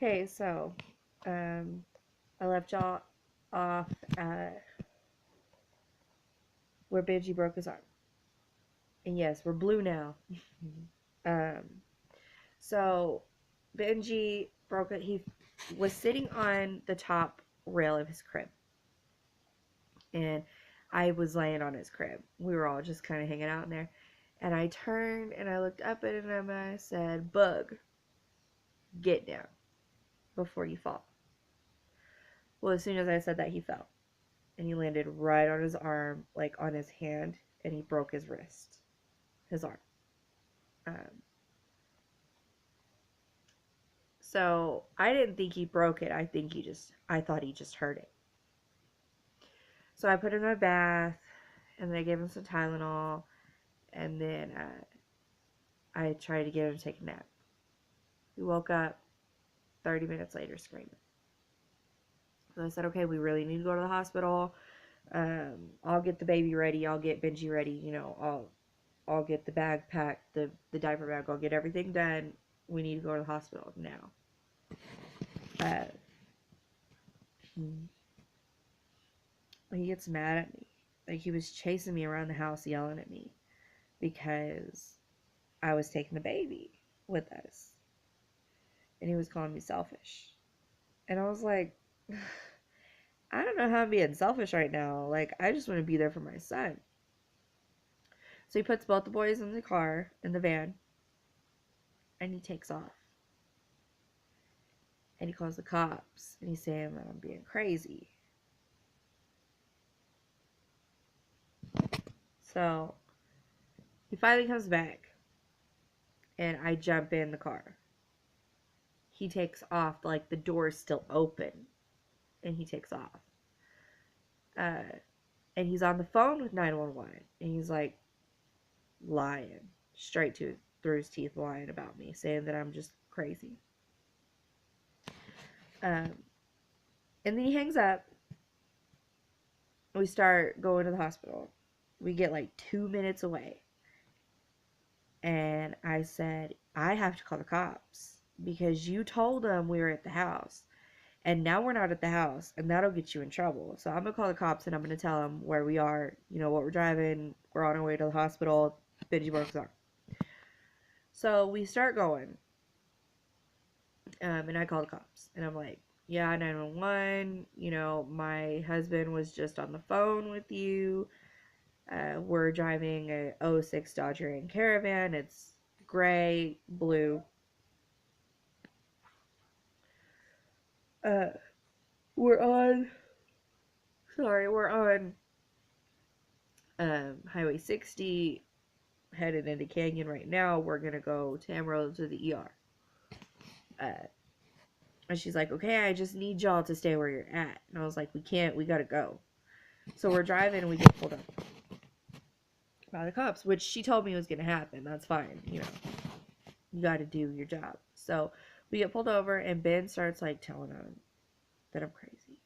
Okay, so um, I left y'all off at where Benji broke his arm. And yes, we're blue now. um, so Benji broke it. He was sitting on the top rail of his crib. And I was laying on his crib. We were all just kind of hanging out in there. And I turned and I looked up at him and I said, Bug, get down before you fall. Well, as soon as I said that, he fell. And he landed right on his arm, like on his hand, and he broke his wrist, his arm. Um, so I didn't think he broke it. I thought he just hurt it. So I put him in a bath, and then I gave him some Tylenol, and then I tried to get him to take a nap. He woke up 30 minutes later screaming. So I said, okay, we really need to go to the hospital. I'll get the baby ready. I'll get Benji ready. I'll get the bag packed, the diaper bag. I'll get everything done. We need to go to the hospital now. Uh, he gets mad at me. Like, he was chasing me around the house yelling at me because I was taking the baby with us. And he was calling me selfish. And I was like, I don't know how I'm being selfish right now. Like, I just want to be there for my son. So he puts both the boys in the car, in the van, and he takes off. And he calls the cops. And he's saying that I'm being crazy. So he finally comes back. And I jump in the car. He takes off, like the door is still open. And he takes off. Uh, and he's on the phone with 911. And he's like lying. Straight through his teeth lying about me. Saying that I'm just crazy. And then he hangs up. We start going to the hospital. We get like 2 minutes away. And I said, I have to call the cops because you told them we were at the house. And now we're not at the house, and that'll get you in trouble. So I'm going to call the cops, and I'm going to tell them where we are, what we're driving. We're on our way to the hospital. Benji broke his arm. So we start going, and I call the cops. And I'm like, yeah, 911, my husband was just on the phone with you. We're driving a '06 Dodge Ram Caravan. It's gray, blue. Uh, we're on, we're on Highway 60, headed into Canyon right now. We're going to go to Amarillo to the ER. And she's like, okay, I just need y'all to stay where you're at. And I was like, we can't, we got to go. So we're driving and we get pulled up by the cops, which she told me was going to happen. That's fine. You got to do your job. So we get pulled over and Ben starts like telling them that I'm crazy.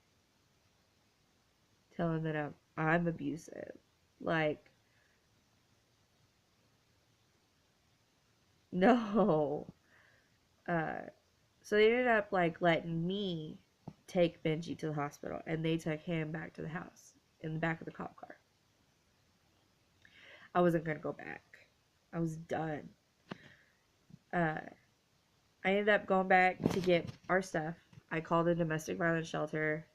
Telling that I'm abusive. Like, no. So they ended up like letting me take Benji to the hospital, and they took him back to the house in the back of the cop car. I wasn't gonna go back. I was done. I ended up going back to get our stuff. I called a domestic violence shelter,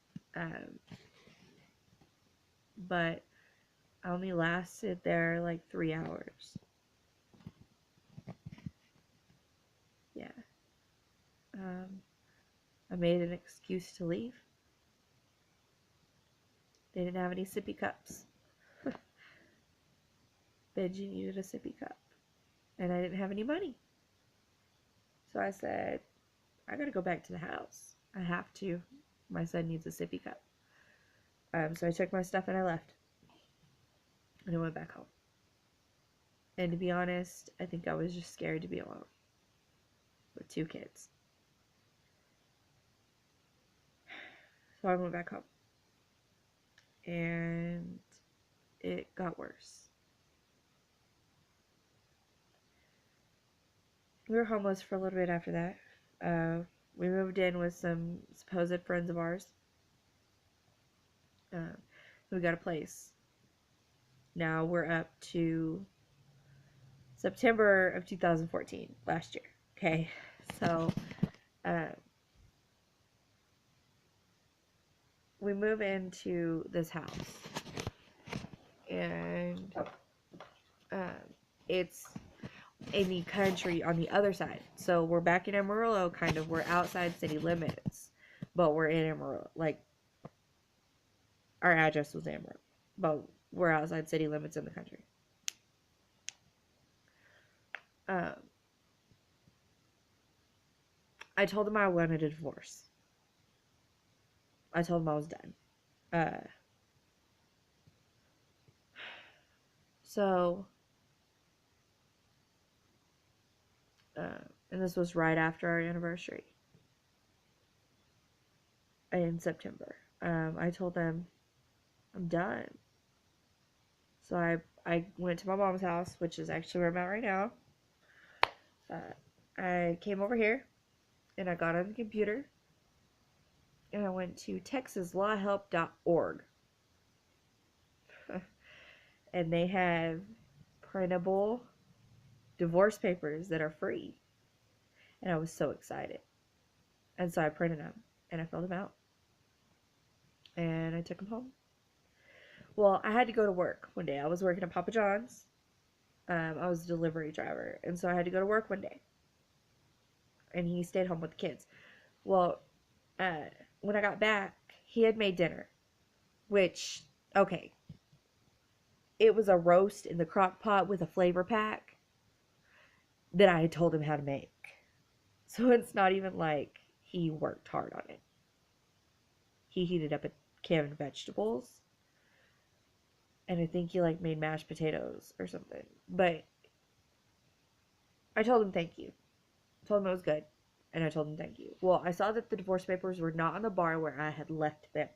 but I only lasted there like 3 hours. Yeah. I made an excuse to leave. They didn't have any sippy cups. Benji needed a sippy cup. And I didn't have any money. So I said, I gotta go back to the house. I have to. My son needs a sippy cup. So I took my stuff and I left. And I went back home. And to be honest, I think I was just scared to be alone with 2 kids. So I went back home. And it got worse. We were homeless for a little bit after that. We moved in with some supposed friends of ours. We got a place. Now we're up to September of 2014, last year. Okay, so uh, we move into this house, and it's in the country on the other side. So we're back in Amarillo, kind of. We're outside city limits, but we're in Amarillo. Like, our address was Amarillo, but we're outside city limits in the country. Um, I told him I wanted a divorce. I told him I was done. Uh, so, and this was right after our anniversary in September. I told them I'm done. So I went to my mom's house, which is actually where I'm at right now. I came over here and I got on the computer and I went to texaslawhelp.org. And they have printable divorce papers that are free. And I was so excited. And so I printed them and I filled them out. And I took them home. Well, I had to go to work one day. I was working at Papa John's. I was a delivery driver. And so I had to go to work one day. And he stayed home with the kids. Well, when I got back, he had made dinner. Which, okay. It was a roast in the crock pot with a flavor pack that I had told him how to make. So it's not even like he worked hard on it. He heated up a can of vegetables. And I think he like made mashed potatoes or something. But I told him thank you. I told him it was good. And I told him thank you. Well, I saw that the divorce papers were not on the bar where I had left them.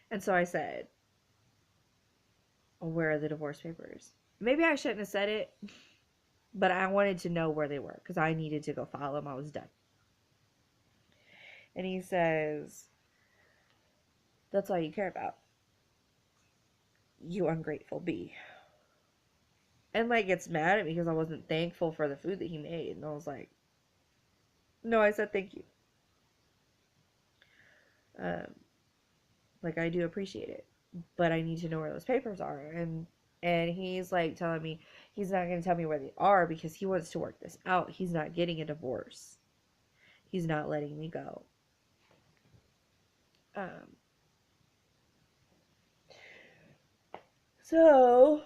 And so I said, where are the divorce papers? Maybe I shouldn't have said it. But I wanted to know where they were because I needed to go file them. I was done. And he says, that's all you care about. You ungrateful bee. And like gets mad at me because I wasn't thankful for the food that he made. And I was like, no, I said thank you. Like I do appreciate it. But I need to know where those papers are. And he's like telling me he's not going to tell me where they are because he wants to work this out. He's not getting a divorce. He's not letting me go. So,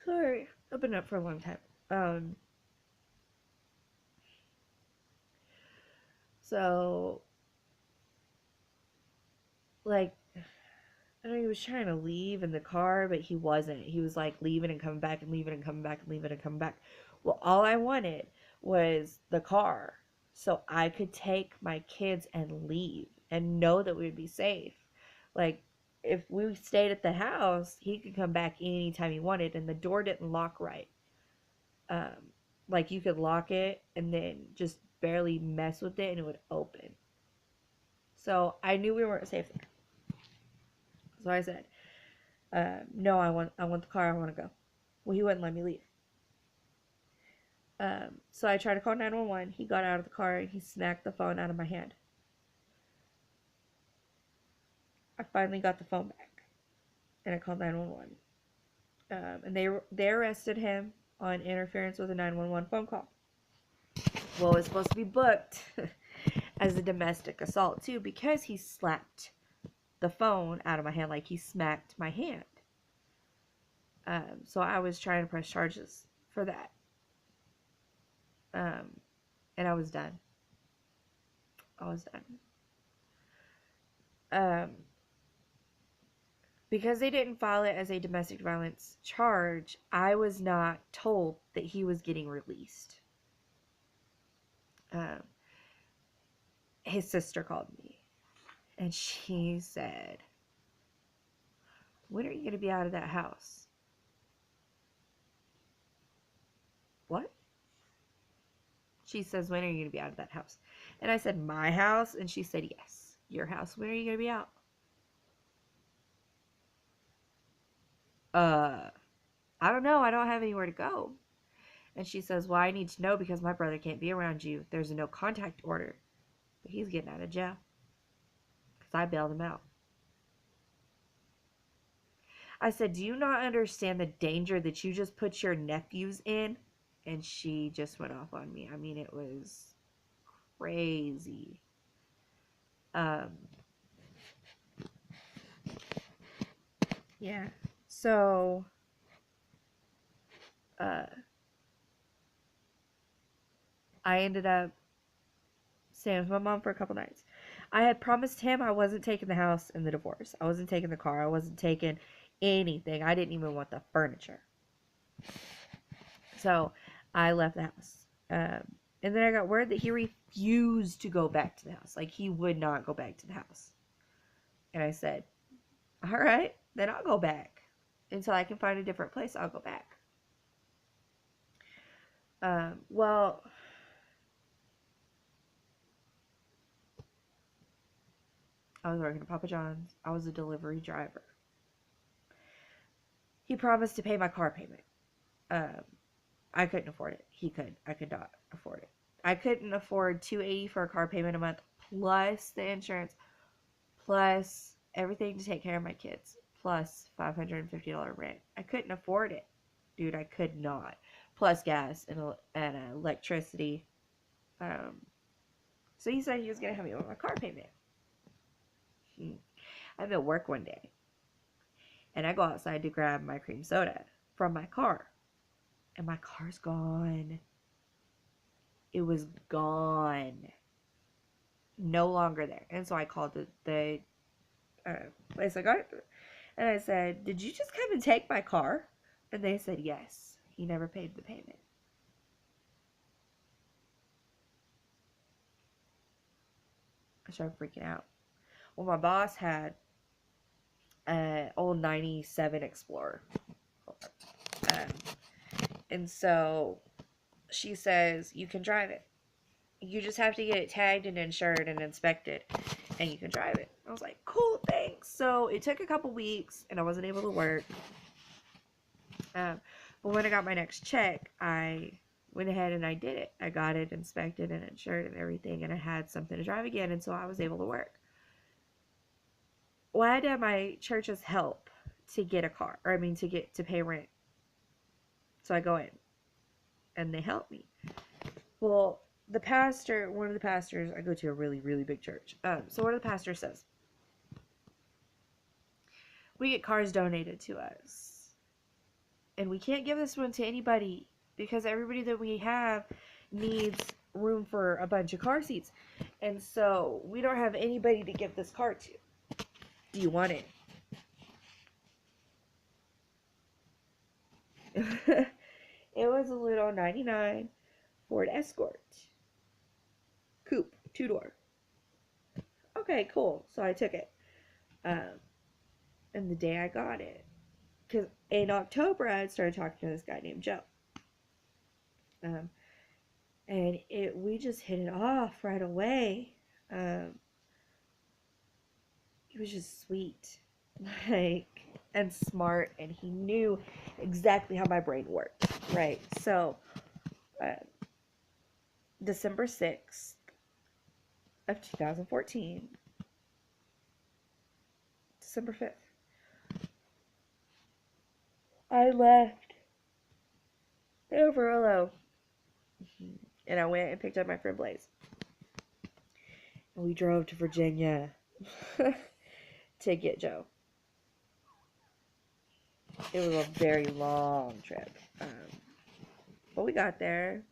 sorry, I've been up for a long time. So, like, I know he was trying to leave in the car, but he wasn't. He was like leaving and coming back and leaving and coming back and leaving and coming back. Well, all I wanted was the car so I could take my kids and leave and know that we would be safe. Like, if we stayed at the house, he could come back anytime he wanted, and the door didn't lock right. Um, like, you could lock it and then just barely mess with it and it would open. So I knew we weren't safe there. So I said, no, I want the car. I want to go. Well, he wouldn't let me leave. So I tried to call 911. He got out of the car and he smacked the phone out of my hand. I finally got the phone back and I called 911. And they arrested him on interference with a 911 phone call. Well, it was supposed to be booked as a domestic assault too because he slapped the phone out of my hand like he smacked my hand. So I was trying to press charges for that. And I was done. Because they didn't file it as a domestic violence charge, I was not told that he was getting released. His sister called me and she said, when are you going to be out of that house? What? She says, when are you going to be out of that house? And I said, my house? And she said, yes, your house. When are you going to be out? I don't know. I don't have anywhere to go. And she says, well, I need to know because my brother can't be around you. There's a no contact order. But he's getting out of jail. Because I bailed him out. I said, do you not understand the danger that you just put your nephews in? And she just went off on me. I mean, it was crazy. Um, yeah. So, uh, I ended up staying with my mom for a couple nights. I had promised him I wasn't taking the house in the divorce. I wasn't taking the car. I wasn't taking anything. I didn't even want the furniture. So I left the house. And then I got word that he refused to go back to the house. Like, he would not go back to the house. And I said, all right, then I'll go back. Until I can find a different place, I'll go back. Well, I was working at Papa John's. I was a delivery driver. He promised to pay my car payment. I couldn't afford it. He could. I could not afford it. I couldn't afford $280 for a car payment a month, plus the insurance, plus everything to take care of my kids, plus $550 rent. I couldn't afford it, dude. I could not. Plus gas and electricity. So he said he was gonna help me with my car payment. I'm at work one day, and I go outside to grab my cream soda from my car, and my car's gone. It was gone. No longer there. And so I called the place I got it through. And I said, did you just come and take my car? And they said, yes. He never paid the payment. I started freaking out. Well, my boss had an old 97 Explorer. And so she says, you can drive it. You just have to get it tagged and insured and inspected, and you can drive it. I was like, cool, thanks. So it took a couple weeks, and I wasn't able to work. But when I got my next check, I went ahead and I did it. I got it inspected and insured and everything, and I had something to drive again, and so I was able to work. Well, I had to have my church's help to get a car, to pay rent. So I go in, and they help me. Well, one of the pastors, I go to a really, really big church. So one of the pastors says, we get cars donated to us. And we can't give this one to anybody because everybody that we have needs room for a bunch of car seats. And so we don't have anybody to give this car to. Do you want it? It was a little 99 Ford Escort. Coupe, 2-door. Okay, cool. So I took it. And the day I got it, because in October I had started talking to this guy named Joe. And we just hit it off right away. He was just sweet, and smart, and he knew exactly how my brain worked, right? So, December 6th of 2014, December 5th, I left Amarillo, and I went and picked up my friend Blaze, and we drove to Virginia to get Joe. It was a very long trip, but we got there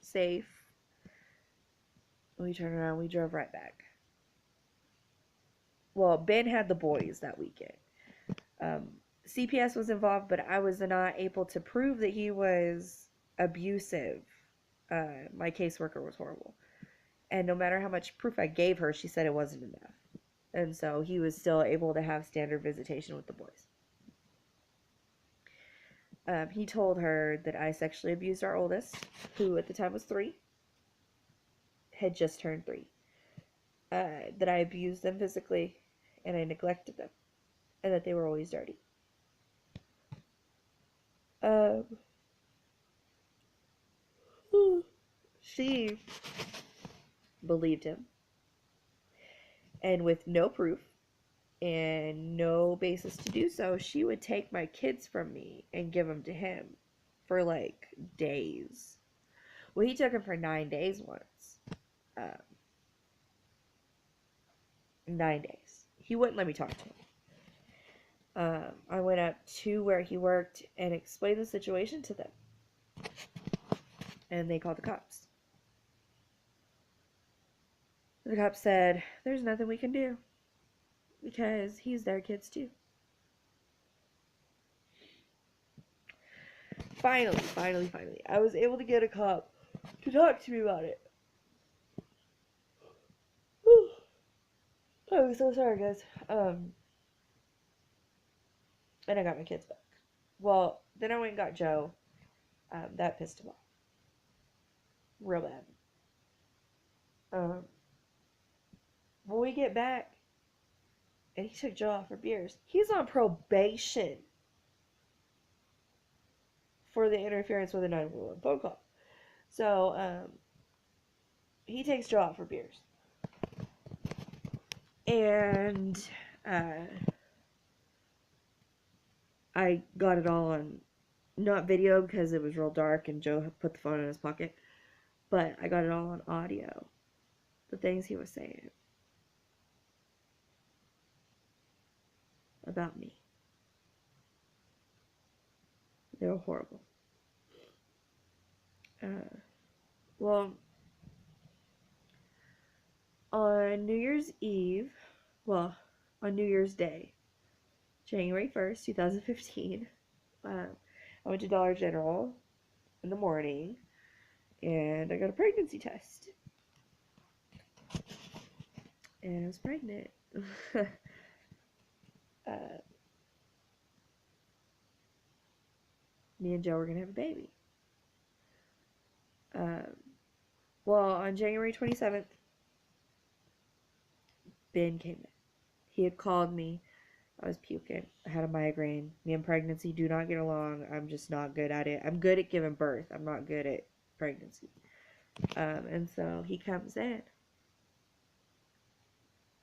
safe. We turned around, we drove right back. Well, Ben had the boys that weekend. CPS was involved, but I was not able to prove that he was abusive. My caseworker was horrible. And no matter how much proof I gave her, she said it wasn't enough. And so he was still able to have standard visitation with the boys. He told her that I sexually abused our oldest, who at the time was 3. had just turned 3. That I abused them physically and I neglected them, and that they were always dirty. Um, she believed him, and with no proof and no basis to do so, she would take my kids from me and give them to him for like days. Well, he took them for 9 days once. Um, 9 days. He wouldn't let me talk to him. I went up to where he worked and explained the situation to them. And they called the cops. The cops said, there's nothing we can do because he's their kids too. Finally, I was able to get a cop to talk to me about it. Whew. I'm so sorry, guys. And I got my kids back. Well, then I went and got Joe. That pissed him off real bad. When we get back, and he took Joe off for beers, he's on probation for the interference with a 911 phone call. So, he takes Joe out for beers. And, I got it all on, not video because it was real dark and Joe put the phone in his pocket, but I got it all on audio. The things he was saying about me. They were horrible. Well, on New Year's Eve, well, on New Year's Day, January 1st, 2015, I went to Dollar General in the morning and I got a pregnancy test. And I was pregnant. Me and Joe were going to have a baby. Well, on January 27th, Ben came in. He had called me. I was puking. I had a migraine. Me and pregnancy do not get along. I'm just not good at it. I'm good at giving birth. I'm not good at pregnancy. And so he comes in.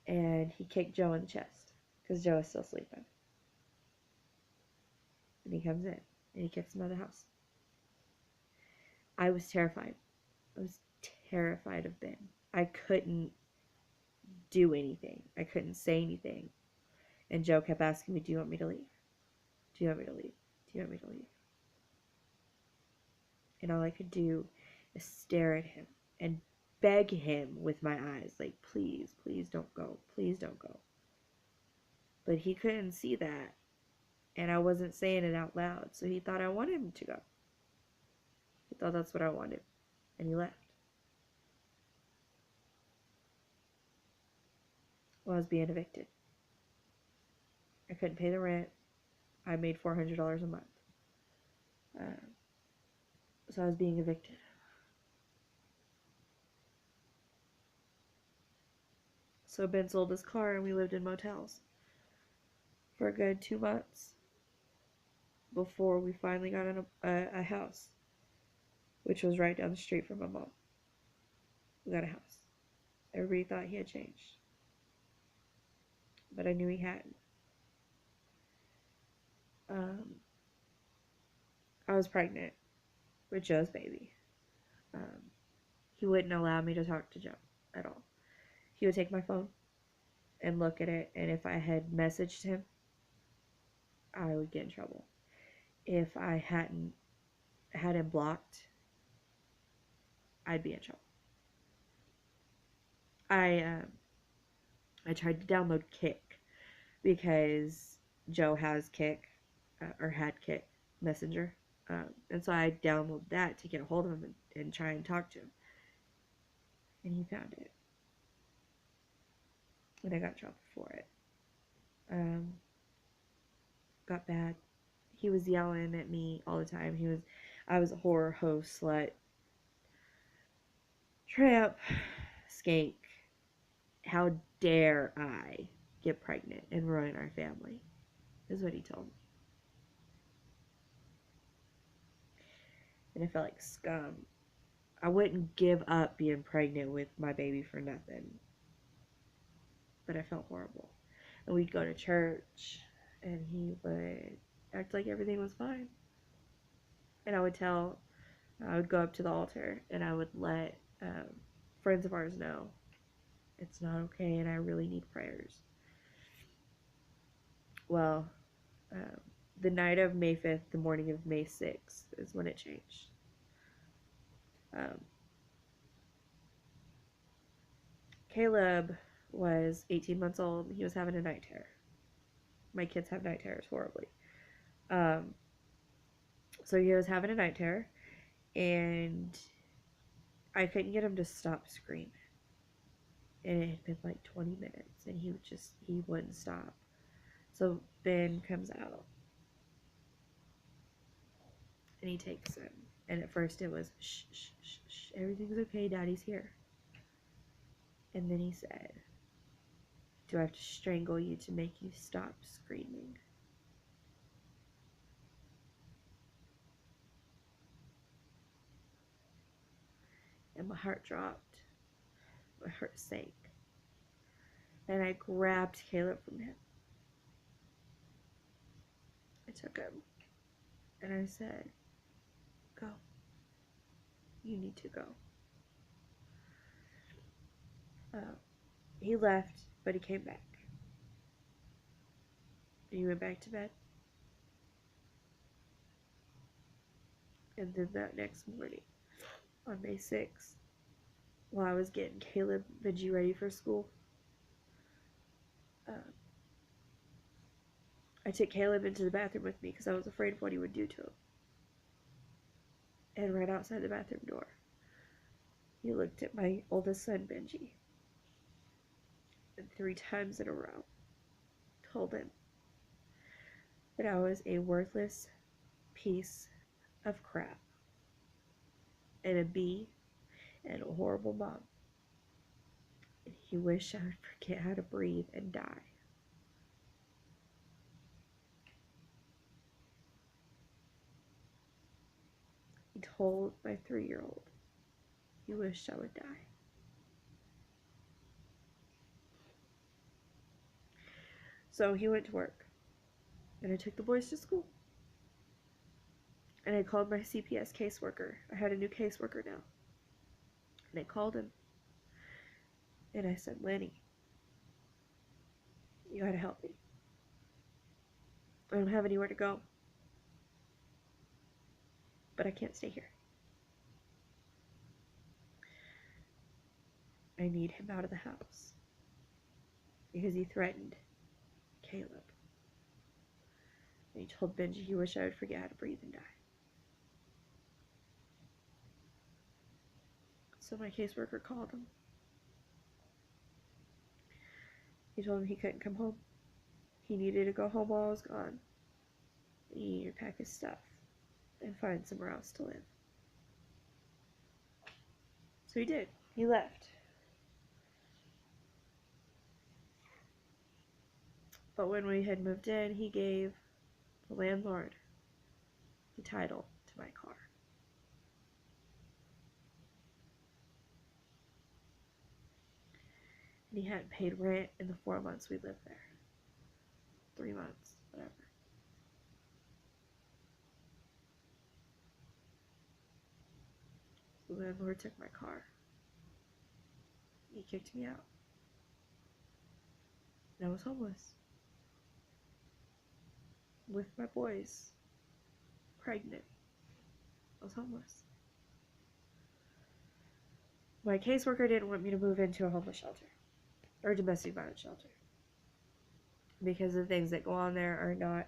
And he kicked Joe in the chest. Because Joe is still sleeping. And he comes in. And he kicks him out of the house. I was terrified. I was terrified of Ben. I couldn't do anything. I couldn't say anything. And Joe kept asking me, do you want me to leave? Do you want me to leave? Do you want me to leave? And all I could do is stare at him and beg him with my eyes, like, please, please don't go. Please don't go. But he couldn't see that. And I wasn't saying it out loud. So he thought I wanted him to go. He thought that's what I wanted. And he left. Well, I was being evicted. I couldn't pay the rent. I made $400 a month. So I was being evicted. So Ben sold his car and we lived in motels for a good 2 months before we finally got in a house, which was right down the street from my mom. We got a house. Everybody thought he had changed, but I knew he hadn't. I was pregnant with Joe's baby. He wouldn't allow me to talk to Joe at all. He would take my phone and look at it, and if I had messaged him, I would get in trouble. If I hadn't had him blocked, I'd be in trouble. I tried to download Kick because Joe has Kick, or had Kick Messenger, and so I downloaded that to get a hold of him and try and talk to him, and he found it, and I got in trouble for it. Got bad. He was yelling at me all the time. I was a whore, hoe, slut, tramp, skank, how dare I get pregnant and ruin our family, is what he told me. And I felt like scum. I wouldn't give up being pregnant with my baby for nothing. But I felt horrible. And we'd go to church, and he would act like everything was fine. And I would go up to the altar, and I would let friends of ours know it's not okay, and I really need prayers. Well, um, the night of May 5th, the morning of May 6th is when it changed. Um, Caleb was 18 months old. He was having a night terror. My kids have night terrors horribly. Um, so he was having a night terror, and I couldn't get him to stop screaming. And it had been like 20 minutes, and he wouldn't stop. So Ben comes out, and he takes him. And at first it was, shh, shh, shh, shh, everything's okay, Daddy's here. And then he said, do I have to strangle you to make you stop screaming? And my heart dropped. My heart sank. And I grabbed Caleb from him. I took him. And I said, go. You need to go. He left, but he came back. And he went back to bed. And then that next morning, on May 6th, while I was getting Caleb and Benji ready for school, I took Caleb into the bathroom with me because I was afraid of what he would do to him. And right outside the bathroom door, he looked at my oldest son, Benji, and 3 times in a row told him that I was a worthless piece of crap and a bee and a horrible mom. And he wished I would forget how to breathe and die. He told my 3-year-old he wished I would die. So he went to work, and I took the boys to school. And I called my CPS caseworker. I had a new caseworker now. And I called him. And I said, Lenny, you gotta help me. I don't have anywhere to go. But I can't stay here. I need him out of the house. Because he threatened Caleb. And he told Benji he wished I would forget how to breathe and die. So my caseworker called him. He told him he couldn't come home. He needed to go home while I was gone. He needed to pack his stuff and find somewhere else to live. So he did. He left. But when we had moved in, he gave the landlord the title to my car. And he hadn't paid rent in the 4 months we lived there. 3 months, whatever. The landlord took my car. He kicked me out. And I was homeless. With my boys. Pregnant. I was homeless. My caseworker didn't want me to move into a homeless shelter. Or domestic violence shelter. Because the things that go on there are not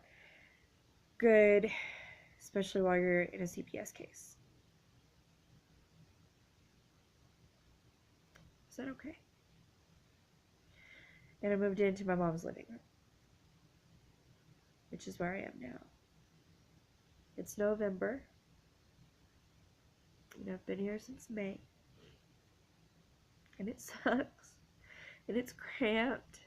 good. Especially while you're in a CPS case. Is that okay? And I moved into my mom's living room. Which is where I am now. It's November. And I've been here since May. And it sucks. And it's cramped.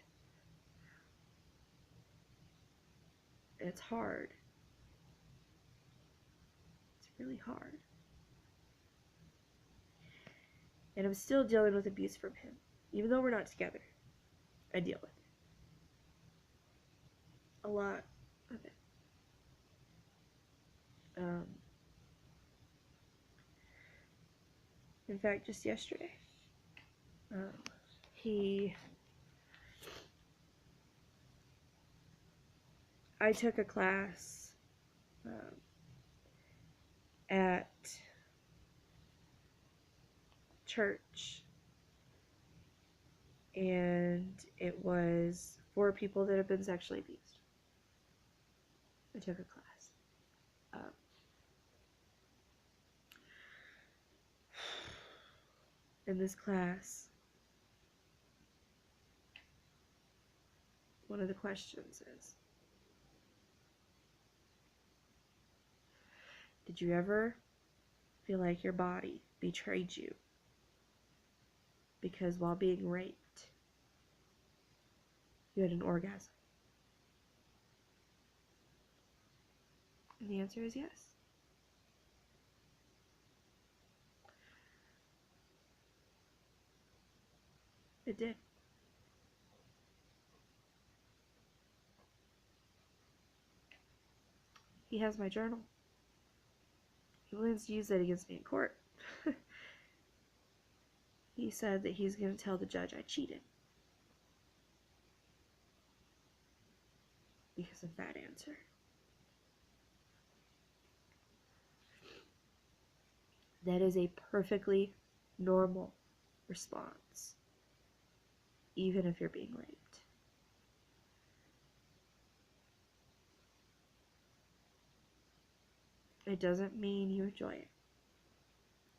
And it's hard. It's really hard. And I'm still dealing with abuse from him. Even though we're not together, I deal with it. A lot of it. In fact, just yesterday, I took a class at church, and it was for people that have been sexually abused. I took a class. In this class, one of the questions is, did you ever feel like your body betrayed you because while being raped, you had an orgasm? And the answer is yes. It did. He has my journal. He plans to use that against me in court. He said that he's going to tell the judge I cheated because of that answer. That is a perfectly normal response, even if you're being raped. It doesn't mean you enjoy it.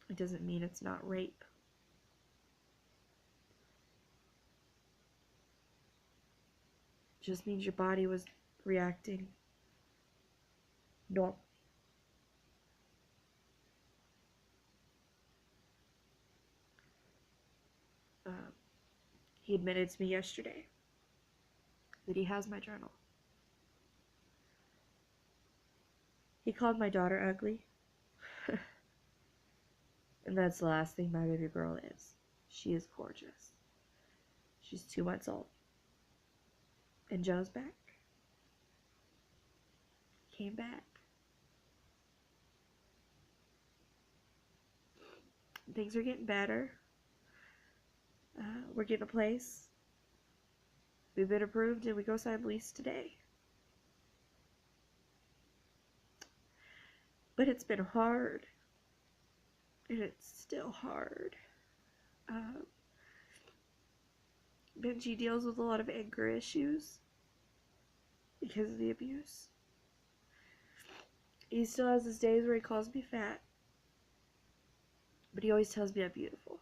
It doesn't mean it's not rape. It just means your body was reacting normally. He admitted to me yesterday that he has my journal. He called my daughter ugly. And that's the last thing my baby girl is. She is gorgeous. She's 2 months old. And Joe's back. Came back. Things are getting better. We're getting a place. We've been approved and we go sign the lease today. But it's been hard. And it's still hard. Benji deals with a lot of anger issues because of the abuse. He still has his days where he calls me fat. But he always tells me I'm beautiful.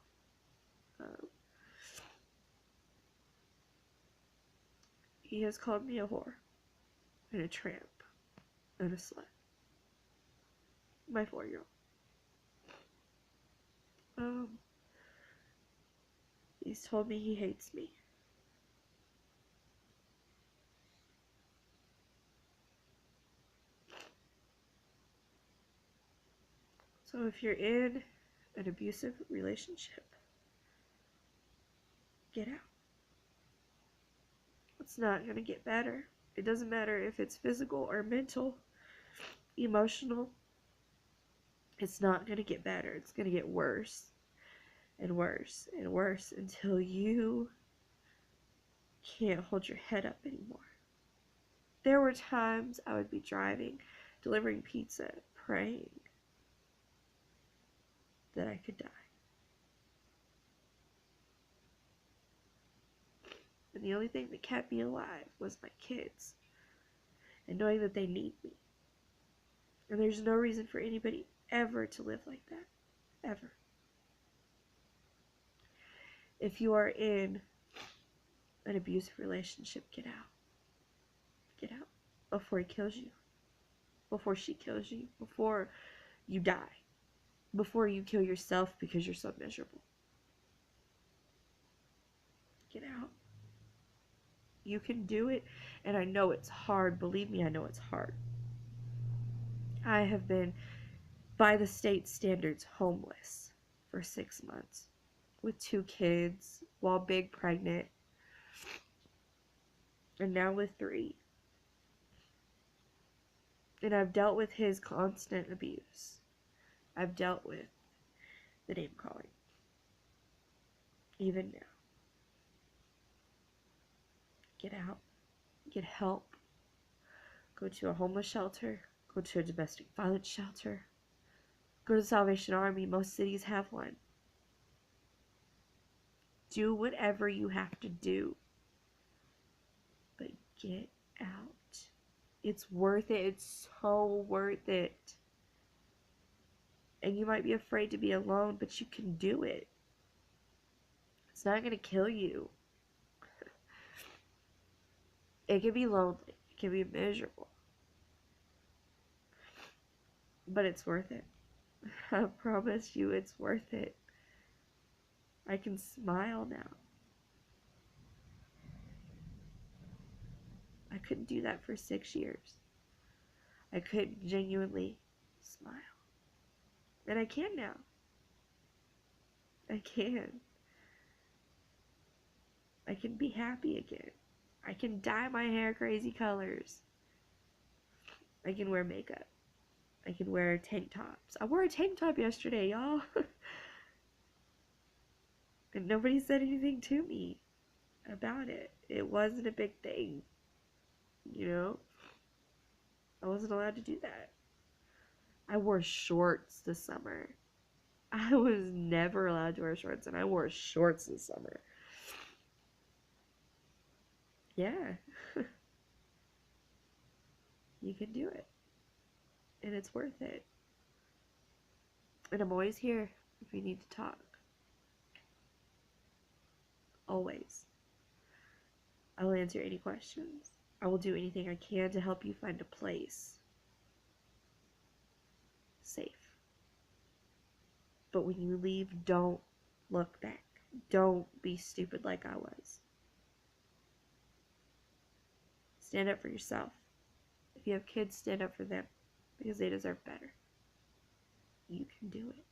He has called me a whore. And a tramp. And a slut. My 4-year-old. He's told me he hates me. So if you're in an abusive relationship, get out. It's not going to get better. It doesn't matter if it's physical or mental, emotional. It's not going to get better. It's going to get worse and worse and worse until you can't hold your head up anymore. There were times I would be driving, delivering pizza, praying that I could die. And the only thing that kept me alive was my kids and knowing that they need me. And there's no reason for anybody ever to live like that. Ever. If you are in an abusive relationship, get out. Get out before he kills you. Before she kills you. Before you die. Before you kill yourself because you're so miserable. Get out. You can do it. And I know it's hard. Believe me, I know it's hard. I have been, by the state standards, homeless for 6 months with 2 kids while big pregnant, and now with 3. And I've dealt with his constant abuse. I've dealt with the name calling. Even now. Get out. Get help. Go to a homeless shelter. Go to a domestic violence shelter. Go to the Salvation Army. Most cities have one. Do whatever you have to do. But get out. It's worth it. It's so worth it. And you might be afraid to be alone, but you can do it. It's not going to kill you. It can be lonely. It can be miserable. But it's worth it. I promise you it's worth it. I can smile now. I couldn't do that for 6 years. I couldn't genuinely smile. And I can now. I can. I can be happy again. I can dye my hair crazy colors. I can wear makeup. I can wear tank tops. I wore a tank top yesterday, y'all. And nobody said anything to me about it. It wasn't a big thing. You know? I wasn't allowed to do that. I wore shorts this summer. I was never allowed to wear shorts, and I wore shorts this summer. Yeah. You can do it. And it's worth it. And I'm always here if you need to talk. Always. I will answer any questions. I will do anything I can to help you find a place safe. But when you leave, don't look back. Don't be stupid like I was. Stand up for yourself. If you have kids, stand up for them because they deserve better. You can do it.